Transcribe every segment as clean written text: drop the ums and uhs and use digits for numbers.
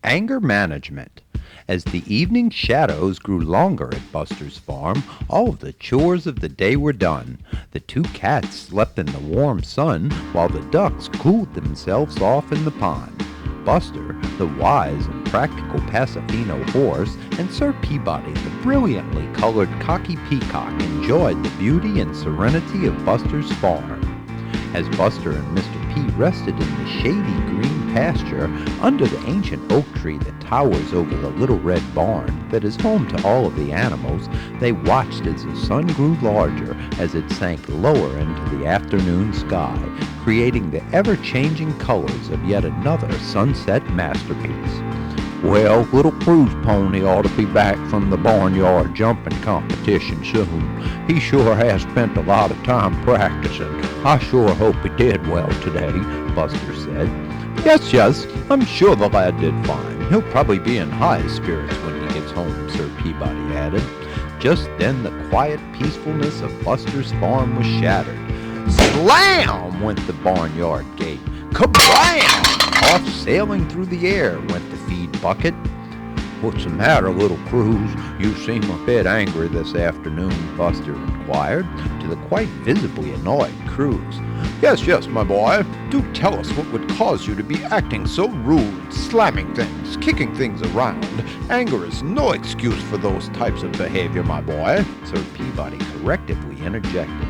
Anger Management. As the evening shadows grew longer at Buster's farm, all of the chores of the day were done. The two cats slept in the warm sun while the ducks cooled themselves off in the pond. Buster, the wise and practical Pasofino horse, and Sir Peabody, the brilliantly colored cocky peacock, enjoyed the beauty and serenity of Buster's farm. As Buster and Mr. P rested in the shady green pasture under the ancient oak tree that towers over the little red barn that is home to all of the animals, they watched as the sun grew larger as it sank lower into the afternoon sky, creating the ever-changing colors of yet another sunset masterpiece. Well, little Cruz pony ought to be back from the barnyard jumping competition soon. He sure has spent a lot of time practicing. I sure hope he did well today, Buster said. Yes, I'm sure the lad did fine. He'll probably be in high spirits when he gets home, Sir Peabody added. Just then the quiet peacefulness of Buster's farm was shattered. Slam went the barnyard gate. Kablam! Off sailing through the air went the feed bucket. What's the matter, little Cruz? You seem a bit angry this afternoon, Buster inquired, to the quite visibly annoyed Cruz. Yes, my boy. Do tell us what would cause you to be acting so rude, slamming things, kicking things around. Anger is no excuse for those types of behavior, my boy, Sir Peabody correctively interjected.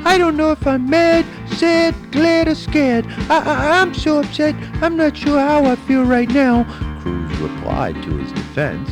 I don't know if I'm mad, sad, glad, or scared. I'm so upset, I'm not sure how I feel right now, Cruz replied to his defense.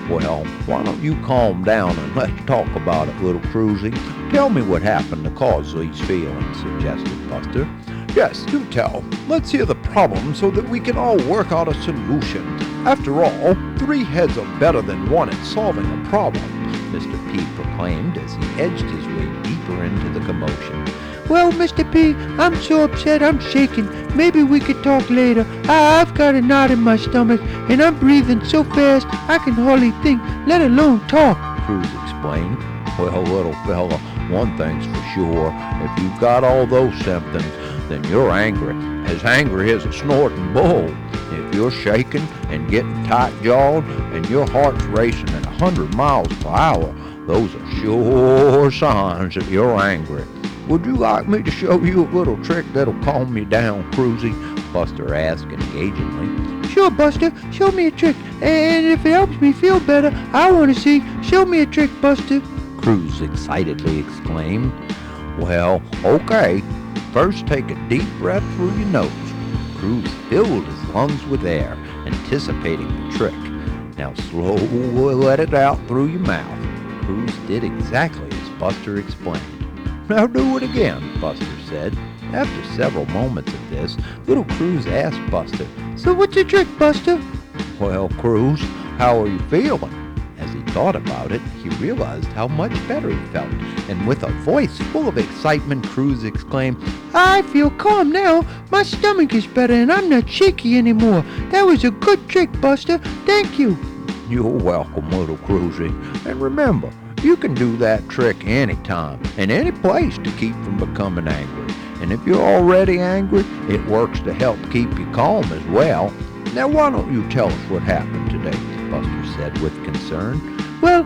Well, why don't you calm down and let's talk about it, little Cruzy. Tell me what happened to cause these feelings, suggested Buster. Yes, do tell. Let's hear the problem so that we can all work out a solution. After all, 3 heads are better than 1 at solving a problem, Mr. P proclaimed as he edged his way deeper into the commotion. Well, Mr. P, I'm so upset I'm shaking. Maybe we could talk later. I've got a knot in my stomach, and I'm breathing so fast I can hardly think, let alone talk, Cruz explained. Well, little fella, one thing's for sure. If you've got all those symptoms, then you're angry as a snorting bull. If you're shaking and getting tight-jawed and your heart's racing at 100 miles per hour, those are sure signs that you're angry. Would you like me to show you a little trick that'll calm you down, Cruzy? Buster asked engagingly. Sure, Buster, show me a trick, and if it helps me feel better, I want to see. Show me a trick, Buster, Cruz excitedly exclaimed. Well, okay. First, take a deep breath through your nose. Cruz filled his lungs with air, anticipating the trick. Now slowly let it out through your mouth. Cruz did exactly as Buster explained. Now do it again, Buster said. After several moments of this, little Cruz asked Buster, So what's your trick, Buster? Well, Cruz, how are you feeling? As he thought about it, he realized how much better he felt, and with a voice full of excitement, Cruz exclaimed, I feel calm now. My stomach is better and I'm not shaky anymore. That was a good trick, Buster. Thank you. You're welcome, little Cruzy. And remember, you can do that trick anytime and any place to keep from becoming angry. And if you're already angry, it works to help keep you calm as well. Now why don't you tell us what happened today, Buster said with concern. Well,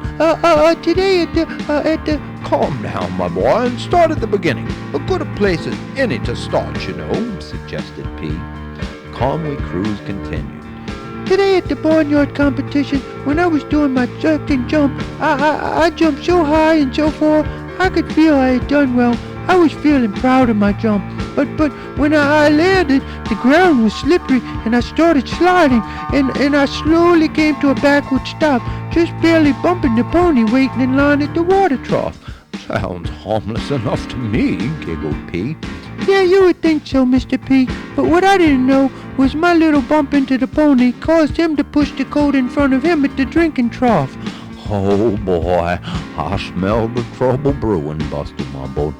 today at the... Calm down, my boy, and start at the beginning. A good a place as any to start, you know, suggested P. Calmly, Cruz continued. Today at the barnyard competition, when I was doing my jerk and jump, I jumped so high and so far, I could feel I had done well. I was feeling proud of my jump, but when I landed, the ground was slippery and I started sliding, and I slowly came to a backward stop, just barely bumping the pony waiting in line at the water trough. Sounds harmless enough to me, giggled P. Yeah, you would think so, Mr. P, but what I didn't know was my little bump into the pony caused him to push the coat in front of him at the drinking trough. Oh boy, I smell the trouble brewing, Buster mumbled.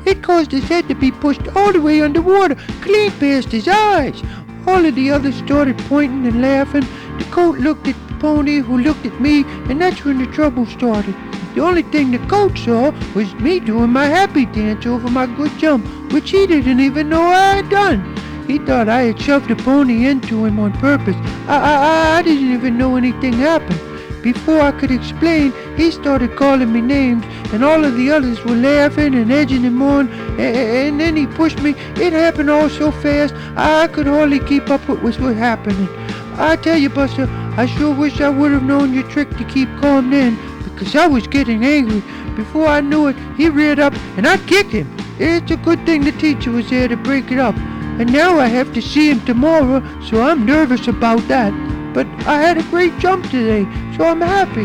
It caused his head to be pushed all the way underwater, clean past his eyes. All of the others started pointing and laughing. The coat looked at the pony, who looked at me, and that's when the trouble started. The only thing the coach saw was me doing my happy dance over my good jump, which he didn't even know I had done. He thought I had shoved a pony into him on purpose. I didn't even know anything happened. Before I could explain, he started calling me names, and all of the others were laughing and edging him on, and then he pushed me. It happened all so fast, I could hardly keep up with what was happening. I tell you, Buster, I sure wish I would have known your trick to keep calm then, because I was getting angry. Before I knew it, he reared up, and I kicked him. It's a good thing the teacher was there to break it up. And now I have to see him tomorrow, so I'm nervous about that. But I had a great jump today, so I'm happy.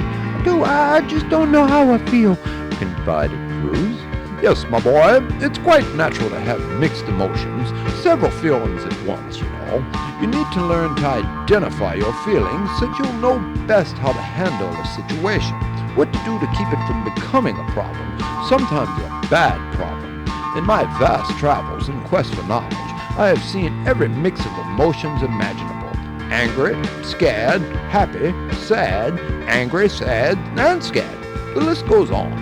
I just don't know how I feel, confided Cruz. Yes, my boy, it's quite natural to have mixed emotions, several feelings at once, you know. You need to learn to identify your feelings so that you'll know best how to handle a situation, what to do to keep it from becoming a problem, sometimes a bad problem. In my vast travels and quest for knowledge, I have seen every mix of emotions imaginable. Angry, scared, happy, sad, angry, sad, and scared. The list goes on.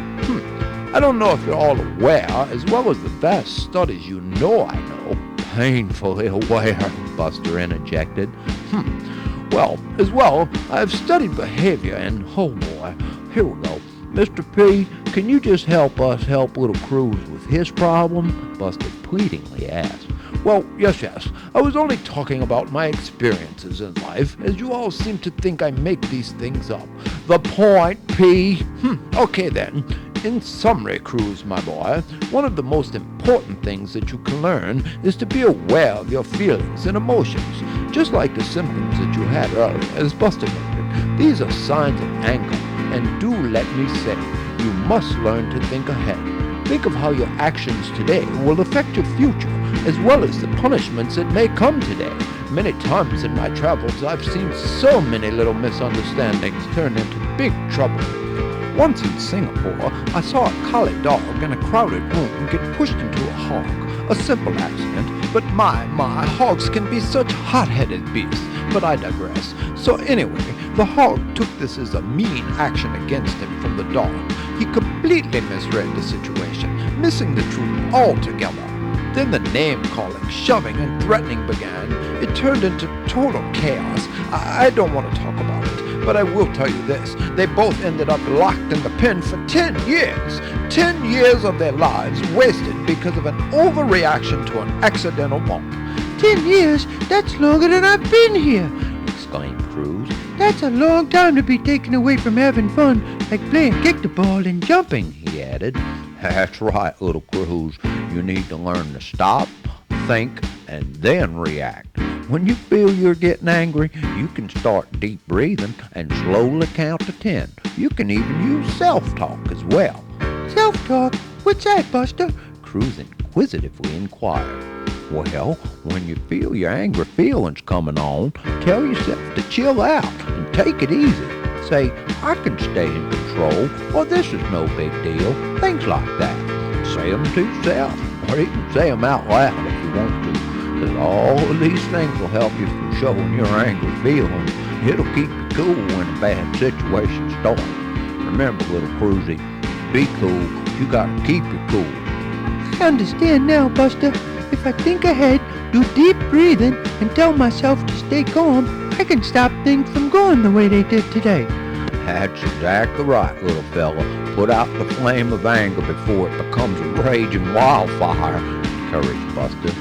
I don't know if you're all aware, as well as the vast studies you know I know. Painfully aware, Buster interjected. Well, I've studied behavior and, oh boy, here we go. Mr. P, can you just help us help little Cruz with his problem? Buster pleadingly asked. Well, yes. I was only talking about my experiences in life, as you all seem to think I make these things up. The point, P. Okay then. In summary, Cruz, my boy, one of the most important things that you can learn is to be aware of your feelings and emotions, just like the symptoms that you had earlier, as Buster noted. These are signs of anger, and do let me say, you must learn to think ahead. Think of how your actions today will affect your future, as well as the punishments that may come today. Many times in my travels, I've seen so many little misunderstandings turn into big trouble. Once in Singapore, I saw a collie dog in a crowded room get pushed into a hog. A simple accident, but my, hogs can be such hot-headed beasts. But I digress. So anyway, the hog took this as a mean action against him from the dog. He completely misread the situation, missing the truth altogether. Then the name-calling, shoving, and threatening began. It turned into total chaos. I don't want to talk about it, but I will tell you this. They both ended up locked in the pen for 10 years. 10 years of their lives wasted because of an overreaction to an accidental bump. 10 years? That's longer than I've been here, exclaimed Cruz. That's a long time to be taken away from having fun, like playing kick the ball and jumping, he added. That's right, little Cruz. You need to learn to stop, think, and then react. When you feel you're getting angry, you can start deep breathing and slowly count to 10. You can even use self-talk as well. Self-talk? What's that, Buster? Cruz inquisitively inquired. Well, when you feel your angry feelings coming on, tell yourself to chill out and take it easy. Say, I can stay in control, or this is no big deal. Things like that. Say them to yourself, or even say them out loud if you want to. Because all of these things will help you from showing your angry feelings. It'll keep you cool when a bad situation starts. Remember, little Cruzy, be cool. You gotta keep it cool. I understand now, Buster. If I think ahead, do deep breathing, and tell myself to stay calm, I can stop things from going the way they did today. That's exactly right, little fella. Put out the flame of anger before it becomes a raging wildfire, encouraged Buster.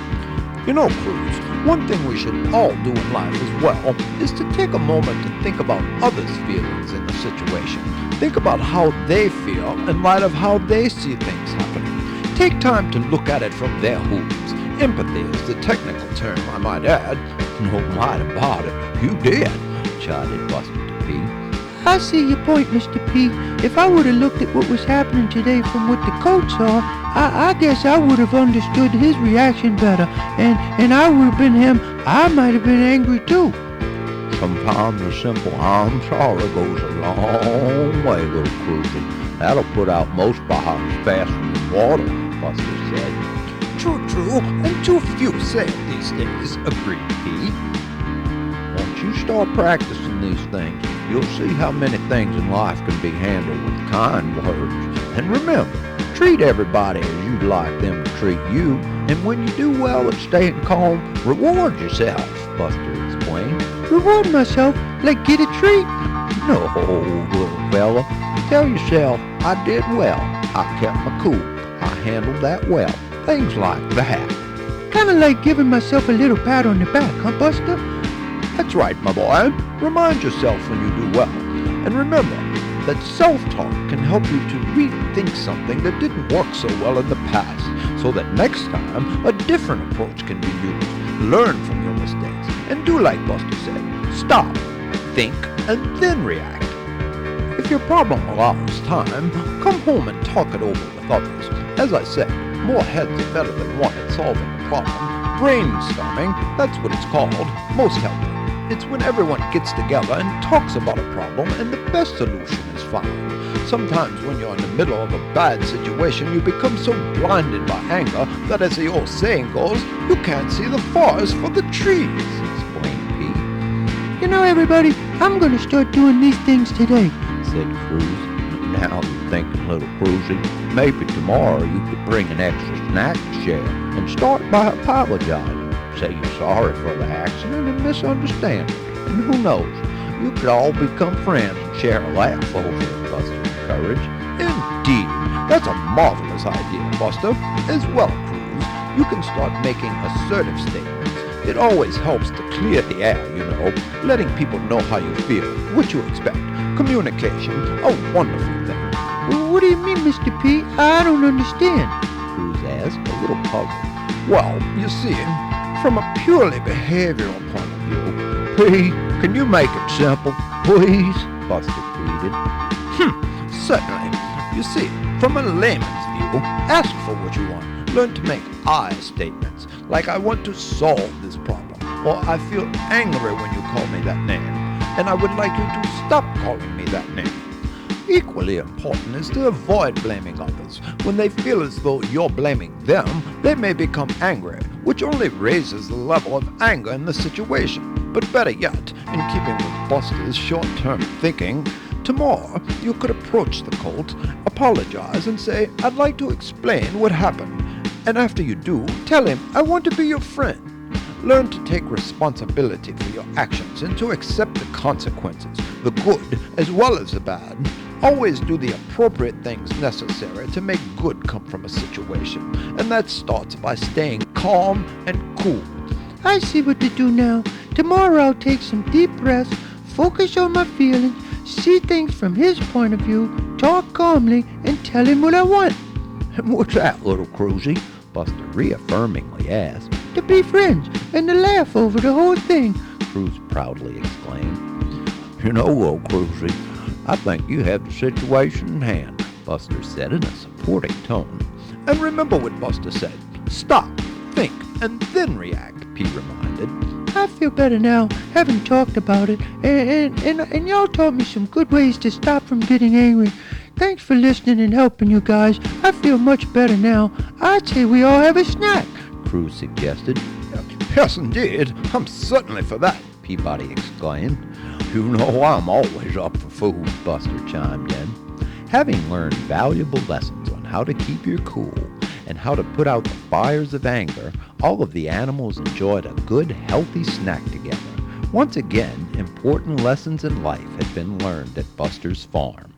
You know, Cruz, one thing we should all do in life as well is to take a moment to think about others' feelings in the situation. Think about how they feel in light of how they see things happening. Take time to look at it from their hooves. Empathy is the technical term, I might add. No might about it. You did, chided Buster to P. I see your point, Mr. P. If I would have looked at what was happening today from what the coach saw, I guess I would have understood his reaction better. And I would have been him. I might have been angry too. Sometimes a simple I'm sorry goes a long way, little Cruzy. That'll put out most fires faster than water, Buster said. True, and too few say it these days, agreed P. Once you start practicing these things, you'll see how many things in life can be handled with kind words. And remember, Treat everybody as you'd like them to treat you, and when you do well at staying calm, reward yourself, Buster explained. Reward myself like get a treat? No, little fella. Tell yourself, I did well. I kept my cool. I handled that well. Things like that. Kinda like giving myself a little pat on the back, huh, Buster? That's right, my boy. Remind yourself when you do well. And remember that self-talk can help you to rethink something that didn't work so well in the past, so that next time a different approach can be used. Learn from your mistakes and do like Buster said. Stop, think, and then react. If your problem allows time, come home and talk it over with others. As I said, more heads are better than one at solving a problem. Brainstorming, that's what it's called, most helpful. It's when everyone gets together and talks about a problem and the best solution is found. Sometimes when you're in the middle of a bad situation, you become so blinded by anger that, as the old saying goes, you can't see the forest for the trees, explained Pete. You know, everybody, I'm gonna start doing these things today, said Cruz. Now you're thinking, little Cruzy, maybe tomorrow you could bring an extra snack to share and start by apologizing. Say you're sorry for the accident and misunderstanding. And who knows, you could all become friends and share a laugh over it, Buster encouraged. Indeed, that's a marvelous idea, Buster. As well, Cruz, you can start making assertive statements. It always helps to clear the air, you know, letting people know how you feel, what you expect. Communication, a wonderful thing. Well, what do you mean, Mr. P? I don't understand, Cruz asked, a little puzzled. Well, you see, from a purely behavioral point of view, P, can you make it simple, please? Buster pleaded. Certainly. You see, from a layman's view, ask for what you want. Learn to make I statements, like I want to solve this problem, or I feel angry when you call me that name, and I would like you to stop calling me that name. Equally important is to avoid blaming others. When they feel as though you're blaming them, they may become angry, which only raises the level of anger in the situation. But better yet, in keeping with Buster's short-term thinking, tomorrow you could approach the Colt, apologize, and say, I'd like to explain what happened. And after you do, tell him, I want to be your friend. Learn to take responsibility for your actions and to accept the consequences, the good as well as the bad. Always do the appropriate things necessary to make good come from a situation, and that starts by staying calm and cool. I see what to do now. Tomorrow I'll take some deep breaths, focus on my feelings, see things from his point of view, talk calmly, and tell him what I want. And what's that, little Cruzy? Buster reaffirmingly asked. To be friends and to laugh over the whole thing, Cruz proudly exclaimed. You know, little Cruzy, I think you have the situation in hand, Buster said in a supporting tone. And remember what Buster said. Stop, think, and then react, P reminded. I feel better now, having talked about it, and y'all taught me some good ways to stop from getting angry. Thanks for listening and helping, you guys. I feel much better now. I'd say we all have a snack, Cruz suggested. Yes, indeed. I'm certainly for that, Peabody exclaimed. You know I'm always up for food, Buster chimed in. Having learned valuable lessons on how to keep your cool and how to put out the fires of anger, all of the animals enjoyed a good, healthy snack together. Once again, important lessons in life had been learned at Buster's farm.